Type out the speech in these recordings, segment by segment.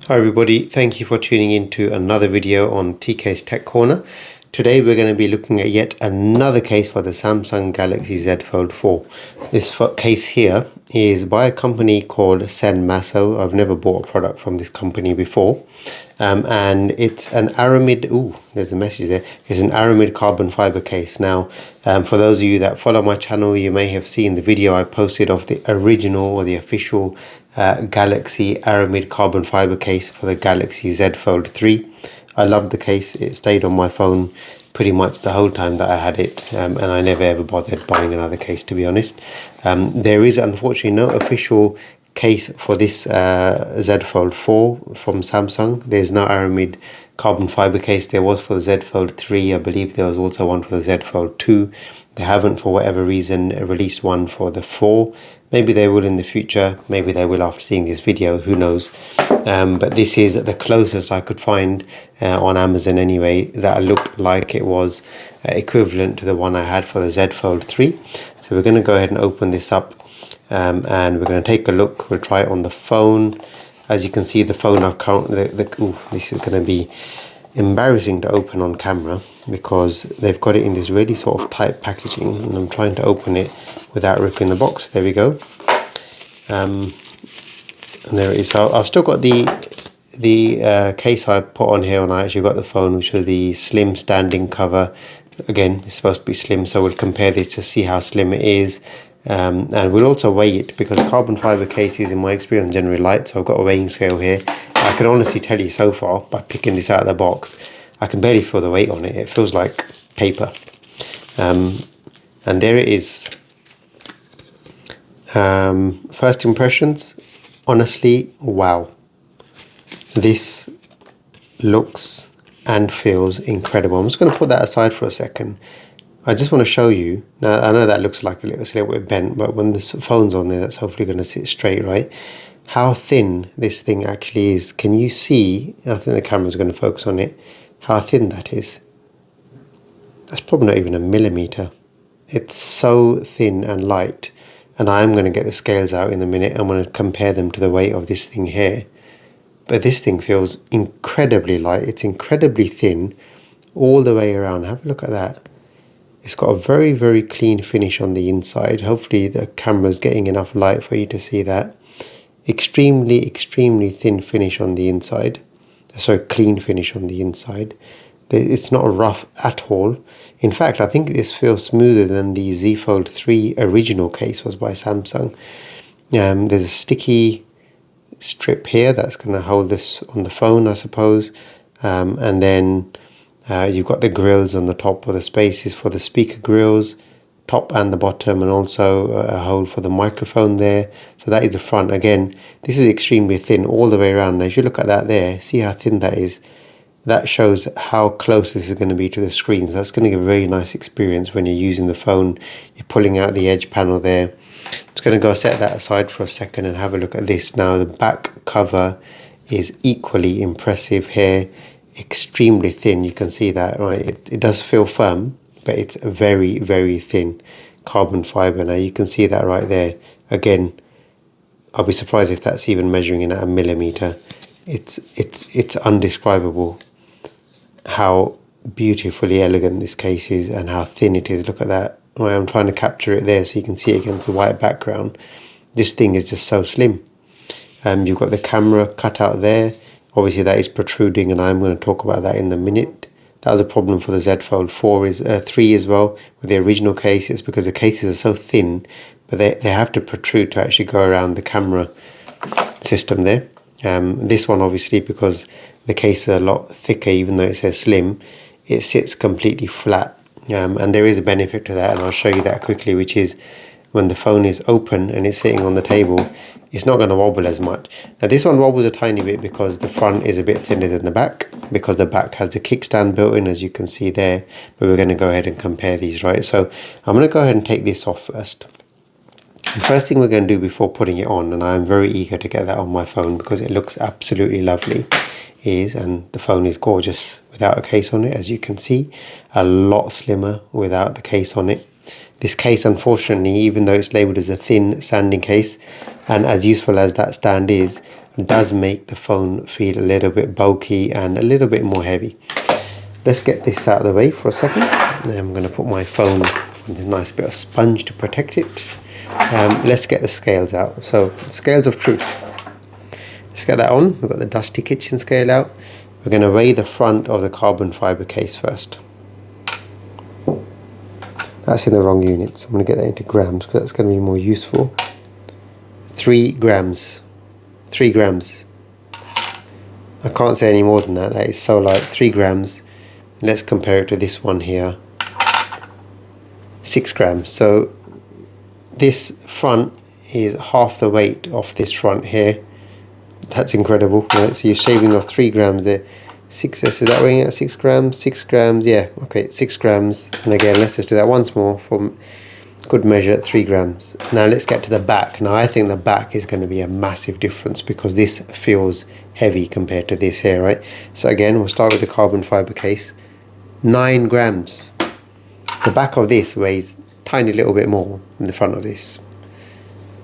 Hi everybody, thank you for tuning in to another video on TK's Tech Corner. Today we're going to be looking at yet another case for the Samsung Galaxy Z Fold 4. This case here is by a company called CENMASO. I've never bought a product from this company before. And it's an Aramid, there's a message there. It's an Aramid Carbon Fiber Case. Now, for those of you that follow my channel, you may have seen the video I posted of the original or the official Galaxy Aramid Carbon Fiber Case for the Galaxy Z Fold 3. I loved the case. It stayed on my phone pretty much the whole time that I had it, and I never ever bothered buying another case, to be honest. There is unfortunately no official case for this Z Fold 4 from Samsung. There's no Aramid carbon fiber case. There was for the Z Fold 3. I believe there was also one for the Z Fold 2. They haven't, for whatever reason, released one for the 4. Maybe they will in the future. Maybe they will after seeing this video. Who knows? But this is the closest I could find on Amazon anyway that looked like it was equivalent to the one I had for the Z Fold 3. So we're going to go ahead and open this up and we're going to take a look. We'll try it on the phone. As you can see, the phone I've currently... this is going to be embarrassing to open on camera because they've got it in this really sort of tight packaging, and I'm trying to open it without ripping the box. There we go. And there it is. So I've still got the case I put on here, and I actually got the phone, which was the slim standing cover. Again, it's supposed to be slim, so we'll compare this to see how slim it is. And we'll also weigh it because carbon fiber cases, in my experience, generally light. So I've got a weighing scale here. I can honestly tell you so far, by picking this out of the box, I can barely feel the weight on it. It feels like paper. And there it is. First impressions, honestly, wow. This looks and feels incredible. I'm just going to put that aside for a second. I just want to show you. Now, I know that looks like it's a little bit bent, but when the phone's on there, that's hopefully going to sit straight, right? How thin this thing actually is. Can you see? I think the camera's going to focus on it. How thin that is. That's probably not even a millimeter. It's so thin and light. And I'm going to get the scales out in a minute. I'm going to compare them to the weight of this thing here. But this thing feels incredibly light. It's incredibly thin all the way around. Have a look at that. It's got a very, very clean finish on the inside. Hopefully the camera's getting enough light for you to see that. Extremely, extremely thin finish on the inside. Sorry, clean finish on the inside. It's not rough at all. In fact, I think this feels smoother than the Z Fold 3 original case was by Samsung. There's a sticky strip here that's going to hold this on the phone, I suppose. And then you've got the grills on the top, or the spaces for the speaker grills, top and the bottom, and also a hole for the microphone there. So that is the front. Again, this is extremely thin all the way around. Now if you look at that there, see how thin that is. That shows how close this is going to be to the screen. So that's going to give a very nice experience when you're using the phone. You're pulling out the edge panel there. Just going to go set that aside for a second and have a look at this. Now the back cover is equally impressive here. Extremely thin. You can see that, right? It does feel firm, but it's very, very thin carbon fiber. Now you can see that right there. Again, I'll be surprised if that's even measuring in at a millimeter. It's undescribable how beautifully elegant this case is and how thin it is. Look at that. Right, I'm trying to capture it there so you can see it against the white background. This thing is just so slim. You've got the camera cut out there. Obviously that is protruding, and I'm going to talk about that in a minute. That was a problem for the Z Fold 3 as well with the original case. It's because the cases are so thin, but they have to protrude to actually go around the camera system there. This one, obviously, because the case is a lot thicker, even though it says slim, it sits completely flat. And there is a benefit to that, and I'll show you that quickly, which is when the phone is open and it's sitting on the table, it's not going to wobble as much. Now this one wobbles a tiny bit because the front is a bit thinner than the back, because the back has the kickstand built in, as you can see there. But we're going to go ahead and compare these, right? So I'm going to go ahead and take this off first. The first thing we're going to do before putting it on, and I'm very eager to get that on my phone because it looks absolutely lovely, and the phone is gorgeous without a case on it, as you can see. A lot slimmer without the case on it. This case, unfortunately, even though it's labelled as a thin standing case, and as useful as that stand is, does make the phone feel a little bit bulky and a little bit more heavy. Let's get this out of the way for a second. Then I'm going to put my phone on this nice bit of sponge to protect it. Let's get the scales out. So, scales of truth. Let's get that on. We've got the dusty kitchen scale out. We're going to weigh the front of the carbon fiber case first. That's in the wrong units. I'm going to get that into grams because that's going to be more useful. 3 grams. 3 grams. I can't say any more than that. That is so light. 3 grams. Let's compare it to this one here. 6 grams. So this front is half the weight of this front here. That's incredible, right? So you're shaving off 3 grams there. 6, is that weighing at 6 grams? 6 grams, yeah, okay, 6 grams. And again, let's just do that once more for good measure, 3 grams. Now let's get to the back. Now I think the back is going to be a massive difference because this feels heavy compared to this here, right? So again, we'll start with the carbon fiber case. 9 grams. The back of this weighs a tiny little bit more than the front of this.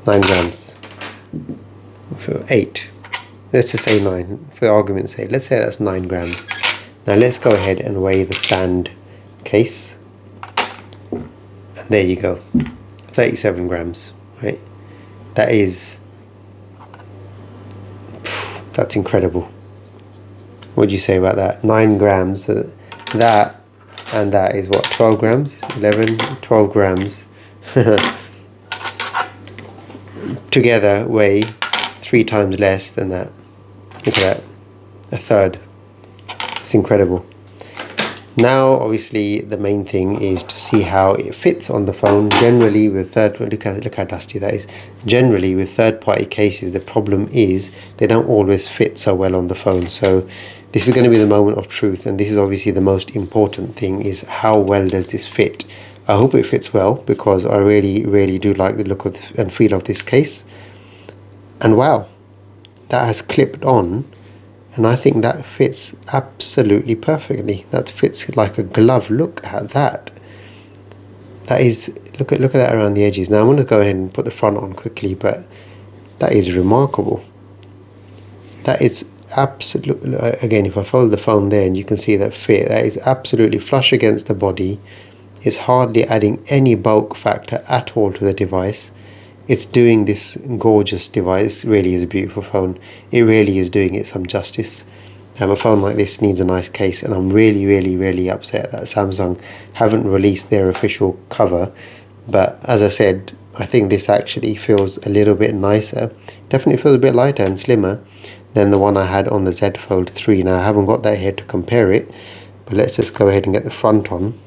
9 grams. 8. Let's just say 9 for argument's sake. Let's say that's 9 grams. Now let's go ahead and weigh the stand case. And there you go. 37 grams, right? That is... that's incredible. What do you say about that? 9 grams. So that and that is what? 12 grams? 11, 12 grams. Together weigh 3 times less than that. Look at that. A third. It's incredible. Now obviously the main thing is to see how it fits on the phone. Generally with look how dusty that is. Generally with third-party cases, the problem is they don't always fit so well on the phone. So this is going to be the moment of truth, and this is obviously the most important thing, is how well does this fit. I hope it fits well because I really do like the look of and feel of this case. And wow, that has clipped on, and I think that fits absolutely perfectly. That fits like a glove. Look at that. That is, look at that around the edges. Now I'm going to go ahead and put the front on quickly, but that is remarkable. That is absolutely, again, if I fold the phone there and you can see that fit, that is absolutely flush against the body. It's hardly adding any bulk factor at all to the device. It's doing this gorgeous device. Really is a beautiful phone. It really is doing it some justice. A phone like this needs a nice case, and I'm really upset that Samsung haven't released their official cover. But as I said, I think this actually feels a little bit nicer. Definitely feels a bit lighter and slimmer than the one I had on the Z Fold 3. Now I haven't got that here to compare it, but let's just go ahead and get the front on.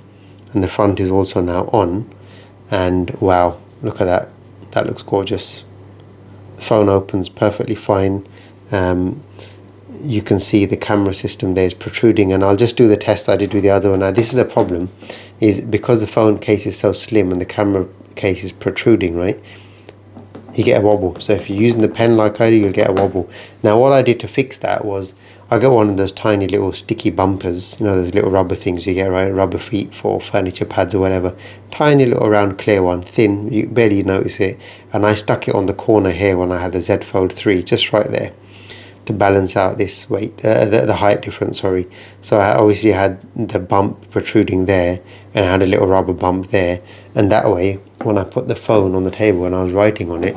And the front is also now on, and wow, look at that. That looks gorgeous. The phone opens perfectly fine. You can see the camera system there is protruding, and I'll just do the test I did with the other one. Now this is a problem, is because the phone case is so slim and the camera case is protruding, right? You get a wobble. So if you're using the pen like I do, you'll get a wobble. Now what I did to fix that was I got one of those tiny little sticky bumpers, you know, those little rubber things you get, right? Rubber feet for furniture pads or whatever. Tiny little round clear one, thin, you barely notice it. And I stuck it on the corner here when I had the Z Fold 3, just right there, to balance out this weight, the height difference, sorry. So I obviously had the bump protruding there, and I had a little rubber bump there. And that way, when I put the phone on the table and I was writing on it,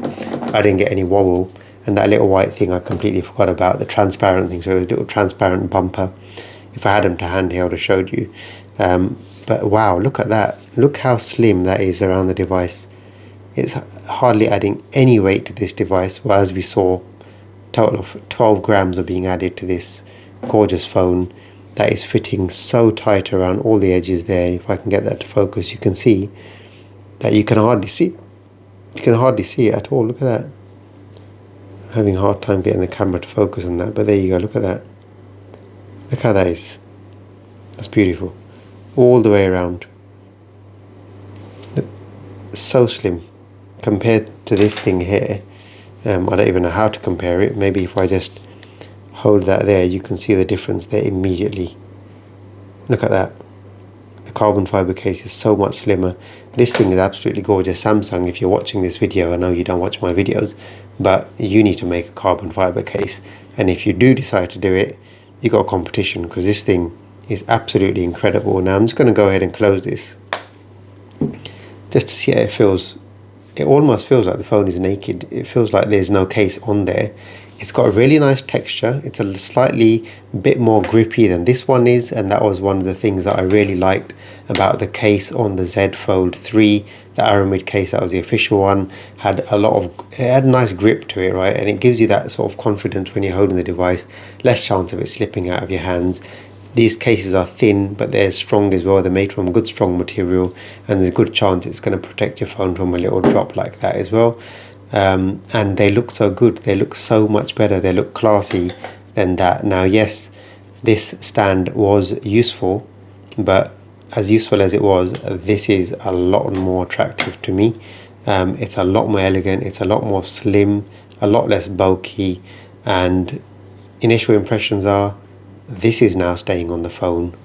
I didn't get any wobble. And that little white thing I completely forgot about, the transparent thing. So it was a little transparent bumper. If I had them to hand here, I would have showed you. But wow, look at that. Look how slim that is around the device. It's hardly adding any weight to this device. Well, as we saw, total of 12 grams are being added to this gorgeous phone that is fitting so tight around all the edges there. If I can get that to focus, you can see that you can hardly see. You can hardly see it at all. Look at that. Having a hard time getting the camera to focus on that, but there you go. Look at that. Look how that is. That's beautiful. All the way around. Look, so slim compared to this thing here. I don't even know how to compare it. Maybe if I just hold that there, you can see the difference there immediately. Look at that. The carbon fiber case is so much slimmer. This thing is absolutely gorgeous. Samsung, if you're watching this video, I know you don't watch my videos, but you need to make a carbon fiber case. And if you do decide to do it, you got a competition, because this thing is absolutely incredible. Now I'm just going to go ahead and close this just to see how it feels. It almost feels like the phone is naked. It feels like there's no case on there. It's got a really nice texture. It's a slightly bit more grippy than this one is, and that was one of the things that I really liked about the case on the Z Fold 3. The Aramid case, that was the official one, had it had a nice grip to it, right? And it gives you that sort of confidence when you're holding the device, less chance of it slipping out of your hands. These cases are thin, but they're strong as well. They're made from good, strong material, and there's a good chance it's going to protect your phone from a little drop like that as well. And they look so good. They look so much better. They look classy than that. Now, yes, this stand was useful, but as useful as it was, this is a lot more attractive to me. It's a lot more elegant. It's a lot more slim, a lot less bulky, and initial impressions are, this is now staying on the phone.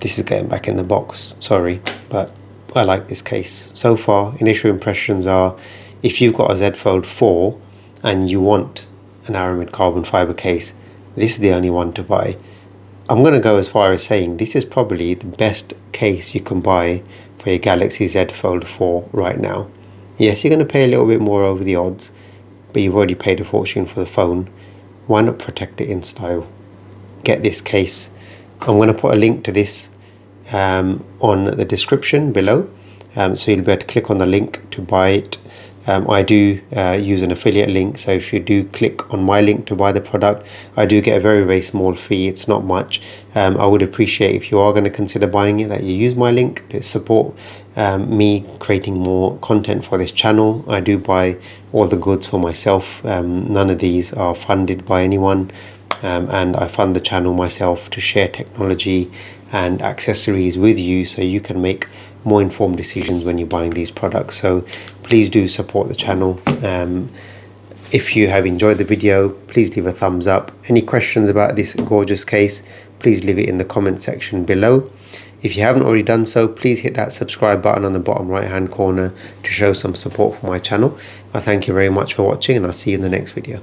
This is getting back in the box, sorry, but I like this case. So far, initial impressions are, if you've got a Z Fold 4 and you want an Aramid carbon fiber case, this is the only one to buy. I'm going to go as far as saying this is probably the best case you can buy for your Galaxy Z Fold 4 right now. Yes, you're going to pay a little bit more over the odds, but you've already paid a fortune for the phone. Why not protect it in style? Get this case. I'm going to put a link to this on the description below, so you'll be able to click on the link to buy it. I do use an affiliate link, so if you do click on my link to buy the product, I do get a very, very small fee. It's not much. I would appreciate if you are going to consider buying it, that you use my link to support me creating more content for this channel. I do buy all the goods for myself. None of these are funded by anyone, and I fund the channel myself to share technology and accessories with you, so you can make more informed decisions when you're buying these products. So please do support the channel. If you have enjoyed the video, please leave a thumbs up. Any questions about this gorgeous case, please leave it in the comment section below. If you haven't already done so, please hit that subscribe button on the bottom right hand corner to show some support for my channel. I thank you very much for watching, and I'll see you in the next video.